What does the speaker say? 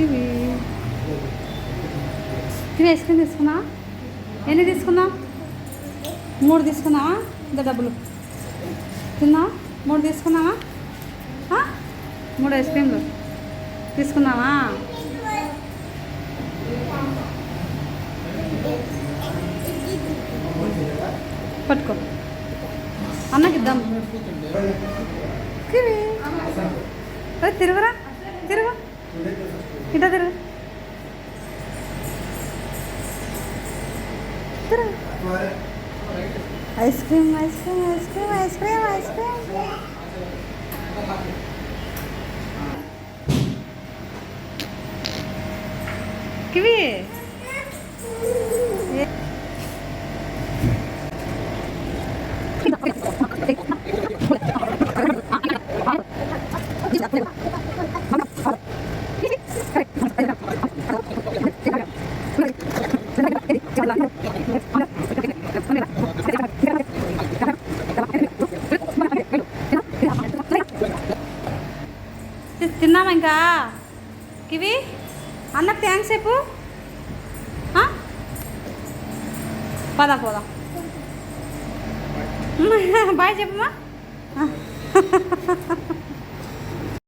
ఇవి తిని ice cream తీసుకున్నా. ఎన్ని తీసుకున్నా? 3 తీసుకున్నావా? ఇంత డబ్బులు తిన్నా. 3 తీసుకున్నావా? 3 ఐస్ క్రీమ్లు తీసుకున్నావా? పట్టుకో, అన్నకి ఇద్దాం. తిరుగురా, తిరుగు, ఇట తిరుగు, తిరుగు. Ice cream, ice cream, ice cream, ice cream, ice cream. Kiwi తిన్నామా ఇంకా? కివి అన్నకు థ్యాంక్స్ చెప్పు. పదా పోదాం. బాయ్ చెప్పమ్మా.